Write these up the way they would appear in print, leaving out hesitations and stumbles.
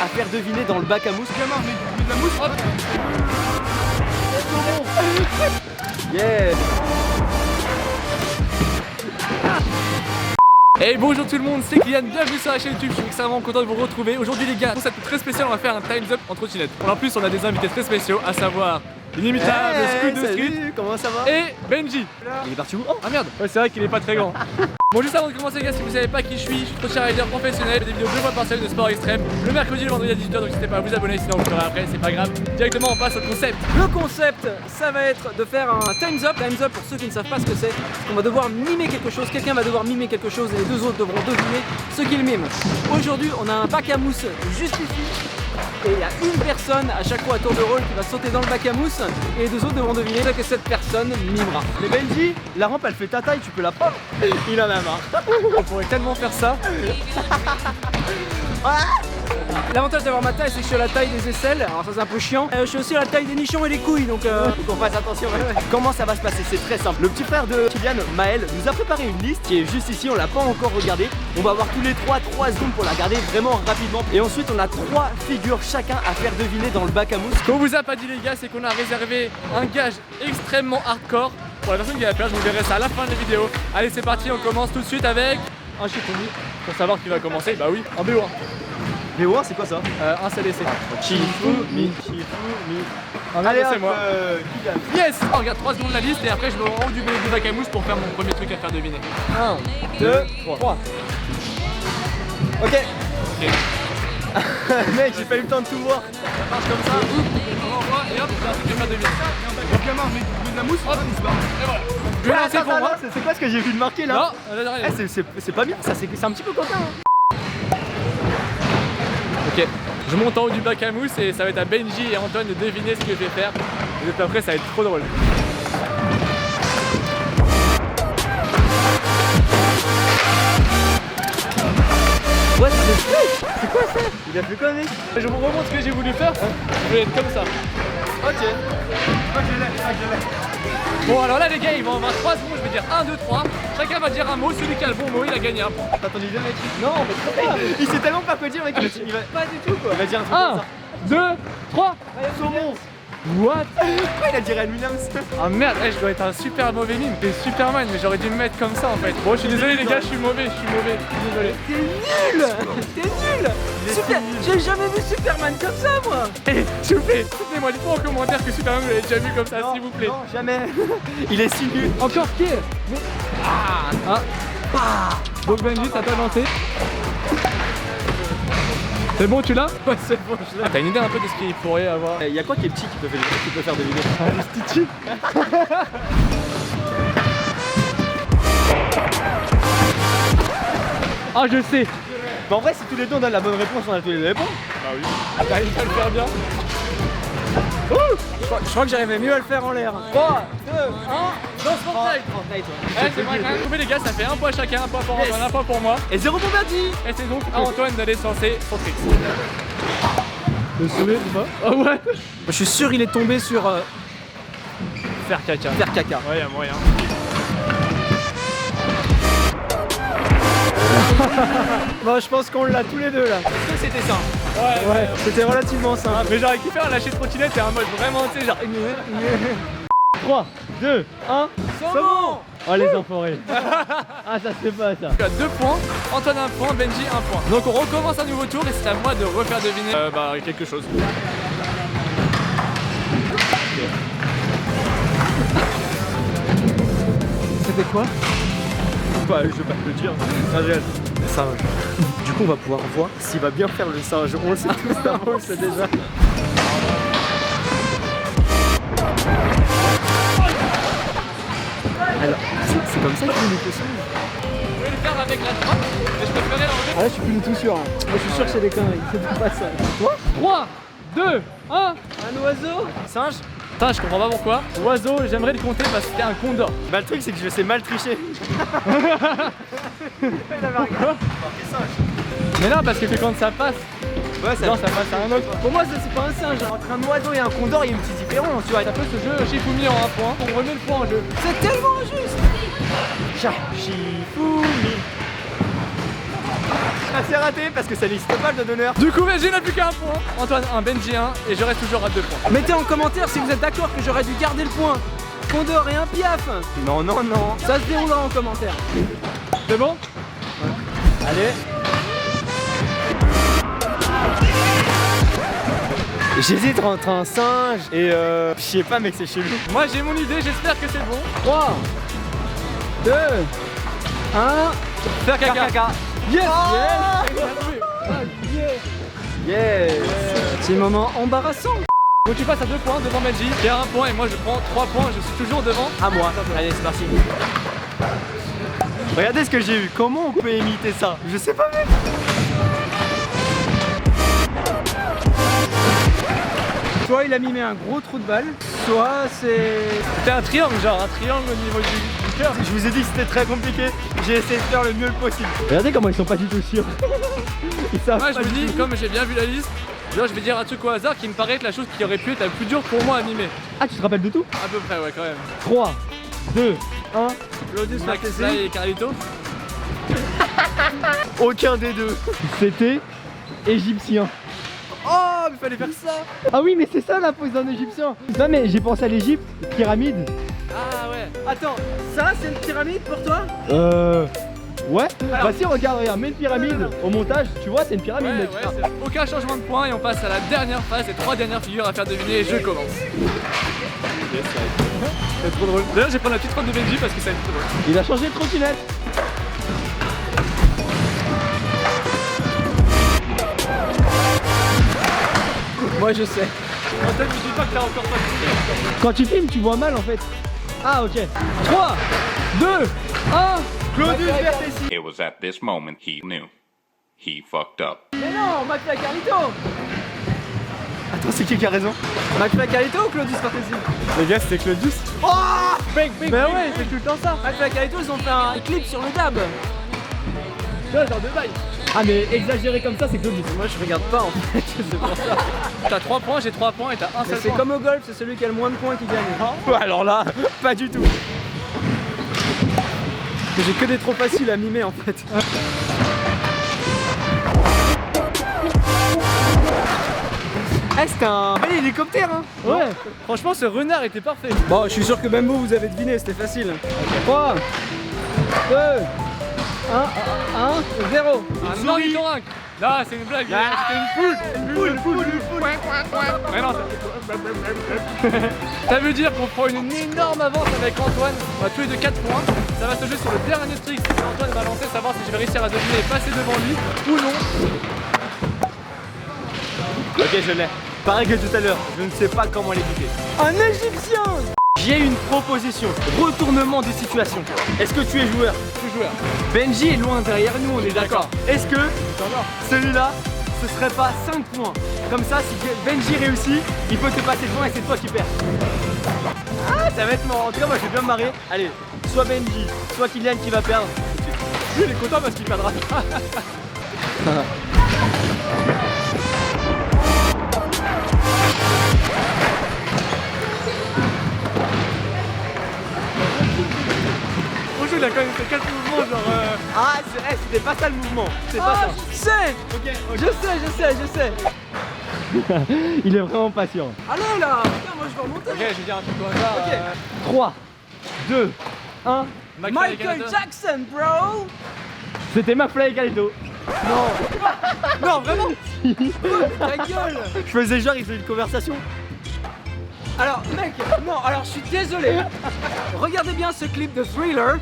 à faire deviner dans le bac à mousse. Gamin, mais de la mousse. Yeah. Hey, bonjour tout le monde, c'est Kylian, bienvenue sur la chaîne YouTube, je suis extrêmement content de vous retrouver. Aujourd'hui les gars, concept très spécial, on va faire un Time's Up en trottinette. En plus on a des invités très spéciaux, à savoir l'inimitable Scoot de Scoot. Comment ça va? Et Benji. Il est parti où? Oh. Ah merde, ouais, c'est vrai qu'il est pas très grand. Bon, juste avant de commencer les gars, si vous savez pas qui je suis trottier rider professionnel, des vidéos 2 fois par semaine de sport extrême, le mercredi et le vendredi à 18h, donc n'hésitez pas à vous abonner, sinon vous le ferez après, c'est pas grave. Directement on passe au concept. Le concept, ça va être de faire un Time's Up. Time's Up, pour ceux qui ne savent pas ce que c'est, on va devoir mimer quelque chose, quelqu'un va devoir mimer quelque chose et les deux autres devront deviner ce qu'il mime. Aujourd'hui, on a un bac à mousse juste ici. Et il y a une personne à chaque fois à tour de rôle qui va sauter dans le bac à mousse et les deux autres devront deviner ce que cette personne mimera. Mais Benji, la rampe elle fait ta taille, tu peux la prendre. Il en a marre. On pourrait tellement faire ça. L'avantage d'avoir ma taille, c'est que je suis à la taille des aisselles, alors ça c'est un peu chiant. Je suis aussi à la taille des nichons et des couilles, donc faut qu'on fasse attention. Comment ça va se passer? C'est très simple. Le petit frère de Kylian, Maël, nous a préparé une liste qui est juste ici, on l'a pas encore regardée. On va avoir tous les 3 secondes pour la regarder vraiment rapidement. Et ensuite on a 3 figures chacun à faire deviner dans le bac à mousse. Ce qu'on vous a pas dit les gars, c'est qu'on a réservé un gage extrêmement hardcore pour la personne qui va perdre, vous verrez ça à la fin de la vidéo. Allez c'est parti, on commence tout de suite avec un Shifumi pour savoir qui va commencer. Bah oui, en BO1. BO1 c'est quoi ça? Un CDC. Shifumi. Allez c'est moi. Yes. Oh, regarde 3 secondes la liste et après je me rends du bac à mousse pour faire mon premier truc à faire deviner. 1, 2, 3. Ok. Mec, j'ai pas eu le temps de tout voir. Ça marche comme ça. On envoie et hop, c'est un truc à faire deviner. Gamin, mais de la mousse. Hop, et voilà. Je vais lancer pour moi. C'est quoi ce que j'ai vu de marquer là? Non, rien. C'est pas bien, ça c'est un petit peu coquin. Ok, je monte en haut du bac à mousse et ça va être à Benji et Antoine de deviner ce que je vais faire. Et puis après, ça va être trop drôle. Ouais, c'est quoi ça? Il a fait quoi mec? Je vous remontre ce que j'ai voulu faire. Je vais être comme ça. Ok. Bon, alors là, les gars, ils vont avoir 3 secondes. Je vais dire 1, 2, 3. Chacun va dire un mot. Celui qui a le bon mot, il a gagné un point. T'as entendu bien mec? Non, mais trop pas. Il sait tellement pas quoi dire mec. Il va pas du tout quoi. Il va dire un truc 1, comme ça. 2, 3. Saumon. What? Pourquoi il a dit Red Williams? Ah merde, je dois être un super mauvais mime. T'es Superman, mais j'aurais dû me mettre comme ça en fait. Bon, je suis désolé les gars, je suis mauvais. Désolé. T'es nul. T'es nul. Super. J'ai jamais vu Superman comme ça moi. Eh, s'il vous plaît, soutenez-moi, dites-moi en commentaire que Superman vous l'avez déjà vu comme ça, s'il vous plaît. Non, jamais. Il est si nul. Encore qui? Donc Benji, ça t'a lancé. C'est bon, tu l'as? Ouais, c'est bon, je l'ai. T'as une idée un peu de ce qu'il pourrait avoir? Il y a quoi qui est petit qui peut faire deviner? Un Stitchy. Ah, je sais. Mais en vrai, si tous les deux on donne la bonne réponse, on a tous les deux réponses. Bah oui. T'arrives à le faire bien. Je crois que j'arrivais mieux à le faire en l'air. 3, 2, 1. Dans Fortnite. Ouais, c'est vrai, quand même. Trouvez les gars, ça fait un point chacun, un point pour Antoine, un point pour moi. Et 0 pour Bertie. Et c'est donc à Antoine d'aller se lancer son trick. Le soleil, c'est pas? Oh ouais. Je suis sûr il est tombé sur Faire caca. faire caca. Ouais, y'a moyen. Bon, je pense qu'on l'a tous les deux là. Est-ce que c'était simple? Ouais. C'était relativement simple. Mais j'aurais kiffé un lâcher de trottinette et un mode vraiment, tu sais, genre. 3, 2, 1. Saumon. Oh les enfoirés. Ah ça se fait pas ça. Tu as 2 points, Antoine 1 point, Benji 1 point. Donc on recommence un nouveau tour et c'est à moi de refaire deviner quelque chose. C'était quoi? Bah, je vais pas te le dire. Le singe. Du coup, on va pouvoir voir s'il va bien faire le singe. On le sait tous d'avant, on le sait déjà. Alors, c'est comme ça qu'il imite le singe. Je vais le faire avec la trappe et je préférais l'enlever. Ah là, je suis plus du tout sûr. Hein. Moi, je suis sûr que c'est des conneries. C'est pas ça. Quoi? 3, 2, 1. Un oiseau? Singe? Putain, je comprends pas pourquoi. Oiseau, j'aimerais le compter parce que c'était un condor. Bah, le truc, c'est que je sais mal tricher. Il avait regardé. Mais non, parce que quand ça passe, Ouais, non, ça passe à un autre. Pour moi, ça c'est pas un singe. Entre un oiseau et un condor, il y a une petite différence. Tu vois, Ça fait ce jeu Shifumi en 1 point. On remet le point en jeu. c'est tellement injuste. Shifumi. C'est raté parce que ça n'existe pas le doigt d'honneur. Du coup, Benji n'a plus qu'un point. Antoine 1, Benji 1 et je reste toujours à 2 points. Mettez en commentaire si vous êtes d'accord que j'aurais dû garder le point. Condor et un piaf. Non, non, non. Ça se déroulera en commentaire. C'est bon? Allez. J'hésite entre un singe et je sais pas mec, c'est chelou. Moi j'ai mon idée, j'espère que c'est bon. 3, 2, 1. Faire caca. Yes, Yes. Yes. Petit moment embarrassant. Donc tu passes à 2 points devant Benji, qui a 1 point et moi je prends 3 points, je suis toujours devant. À moi. Allez, c'est parti. Regardez ce que j'ai eu. Comment on peut imiter ça? Je sais pas même. Soit il a mimé un gros trou de balle, soit c'est... C'était un triangle, genre un triangle au niveau du cœur. Je vous ai dit que c'était très compliqué. J'ai essayé de faire le mieux possible. Regardez comment ils sont pas du tout sûrs. Ils savent Moi pas je me du dis, tout. comme j'ai bien vu la liste, genre, je vais dire un truc au hasard qui me paraît être la chose qui aurait pu être la plus dure pour moi à mimer. Ah, tu te rappelles de tout? À peu près, ouais, quand même. 3, 2, 1. Claudius McFly Marquesi. et Carlito. Aucun des deux. C'était égyptien. Oh, mais fallait faire ça. Ah oui, mais c'est ça la pose d'un égyptien. Non, mais j'ai pensé à l'Égypte, pyramide. Ah ouais. Attends, ça c'est une pyramide pour toi? Ouais. Bah si, regarde, mets une pyramide au montage, tu vois, c'est une pyramide, Ouais, mec. c'est aucun changement de points et on passe à la dernière phase, les 3 dernières figures à faire deviner et je commence. C'est trop drôle. D'ailleurs, je vais prendre la petite robe de Benji parce que ça va être trop drôle. Il a changé de trottinette. Moi je sais. Antoine, me dis pas que t'as encore pas de Quand tu filmes, tu vois mal en fait. Ah, ok. 3, 2, 1. Claudius Vertessi. It was at this moment he knew. He fucked up. Mais non, McFly Carlito. Attends, c'est qui a raison? McFly Carlito ou Claudius Marquesi? Les gars, c'était Claudius. Oh, big. Bah ouais, c'est tout le temps ça. McFly Carlito, ils ont fait un clip sur le dab. Tu vois, genre de bail. Ah, mais exagéré comme ça, c'est Claudius. Moi je regarde pas en fait, c'est pour ça. T'as 3 points, j'ai 3 points et t'as un Mais seul c'est point. comme au golf, c'est celui qui a le moins de points qui gagne. Ouais, alors là, pas du tout. Mais j'ai que des trop faciles à mimer en fait. Eh, c'était un bel hélicoptère, hein. Ouais, franchement, ce renard était parfait. Bon, je suis sûr que même vous avez deviné, c'était facile. 3, 2, 1, 0. Un ornithorynque. Non, c'est une blague. C'était une poule. Une poule. Mais non, ça veut dire qu'on prend une énorme avance avec Antoine. On a tous les deux 4 points. Ça va se jouer sur le dernier trick que Antoine va lancer, savoir si je vais réussir à deviner et passer devant lui ou non. Ok, je l'ai. Pareil que tout à l'heure, je ne sais pas comment l'écouter. Un Égyptien. J'ai une proposition. Retournement de situation. Est-ce que tu es joueur? Je suis joueur. Benji est loin derrière nous, on est d'accord. Est-ce que celui-là, ce serait pas 5 points? Comme ça, si Benji réussit, il peut te passer devant et c'est toi qui perds. Ah, ça va être marrant. En tout cas, moi je vais bien me marrer. Allez, soit Benji, soit Kylian qui va perdre. Lui, il est content parce qu'il perdra. Franchement, il a quand même fait 4 mouvements, genre. Ah, c'était pas ça le mouvement. C'est pas Ah, ça. je sais. Je sais. Il est vraiment patient. Allez là, putain, moi je vais remonter. Ok, je vais dire un truc au hasard. Ok. 3, 2, 1. Michael Jackson, bro. C'était McFly et Carlito. Non, vraiment. Ta gueule. Je faisais genre, il faisait une conversation. Alors, mec, non, alors je suis désolé. Regardez bien ce clip de Thriller.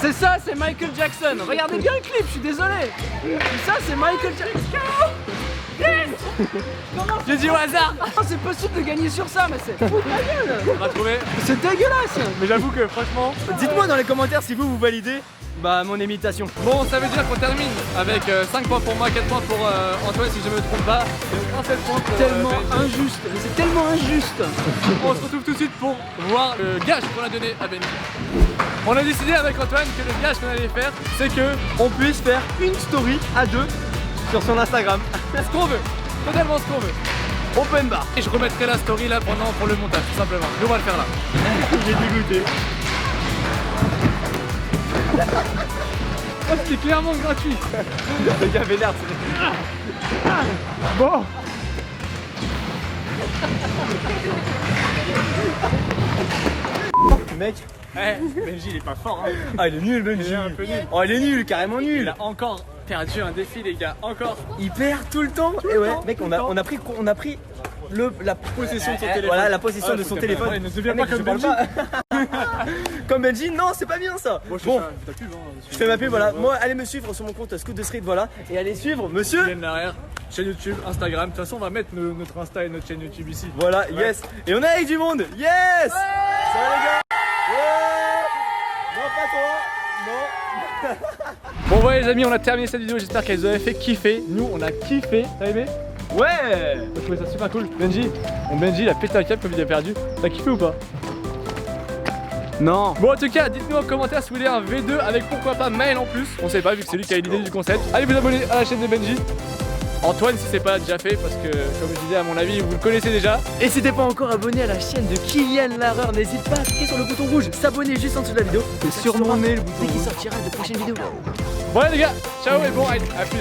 C'est ça, c'est Michael Jackson. Regardez bien le clip, je suis désolé. Et ça, c'est Michael Jackson. Yes. Comment J'ai dit au hasard. c'est possible de gagner sur ça, mais c'est fou de ma gueule. On va trouver. C'est dégueulasse. Mais j'avoue que franchement. Dites-moi dans les commentaires si vous validez mon imitation. Bon, ça veut dire qu'on termine avec 5 points pour moi, 4 points pour Antoine si je me trompe pas. Et un seul point pour Tellement Benji. injuste, mais c'est tellement injuste. On se retrouve tout de suite pour voir le gage qu'on a donné à Benji. On a décidé avec Antoine que le gage qu'on allait faire, c'est que On puisse faire une story à deux sur son Instagram. ce qu'on veut, totalement ce qu'on veut. Open bar. Et je remettrai la story là pendant pour le montage, tout simplement. Nous on va le faire là. J'ai dégoûté. Oh, c'était clairement gratuit. Le gars vénère. Bon. Mec, Benji il est pas fort hein. ah il est nul Benji. Il est un peu nul. Oh il est nul, carrément Il nul. a encore perdu un défi les gars, encore. Il perd tout le temps. Et ouais, mec, on a pris la Possession de son téléphone. Voilà, la possession de son téléphone. Ouais, ne deviens Mec, pas comme je parle Benji. pas. Comme Benji, non, c'est pas bien ça. Bon, je Bon, fais ta pub hein. je fais ma pub, voilà. Moi, allez me suivre sur mon compte Scoot de Street, voilà. Et allez suivre monsieur. Vienne derrière, chaîne YouTube, Instagram. De toute façon, on va mettre notre Insta et notre chaîne YouTube ici. Voilà, yes. Et on est avec du monde. Yes. Ça va les gars. Ouais. Non, pas toi. Non. Bon, voilà les amis, on a terminé cette vidéo. J'espère qu'elle vous avait fait kiffer. Nous, on a kiffé. T'as aimé? Ouais. J'ai trouvé ça super cool. Benji, il a pété un câble comme il a perdu. T'as kiffé ou pas? Non. Bon, en tout cas, dites-nous en commentaire si vous voulez un V2 avec pourquoi pas Maël en plus. On sait pas vu que c'est lui qui a eu l'idée du concept. Allez vous abonner à la chaîne de Benji. Antoine, si c'est pas déjà fait, parce que comme je disais, à mon avis, vous le connaissez déjà. Et si t'es pas encore abonné à la chaîne de Kylian Larreur, n'hésite pas à cliquer sur le bouton rouge, s'abonner juste en dessous de la vidéo. C'est sur mon nez le bouton Dès qu'il rouge. sortira de prochaines vidéos. Bon, allez les gars, ciao et bon, allez, à plus.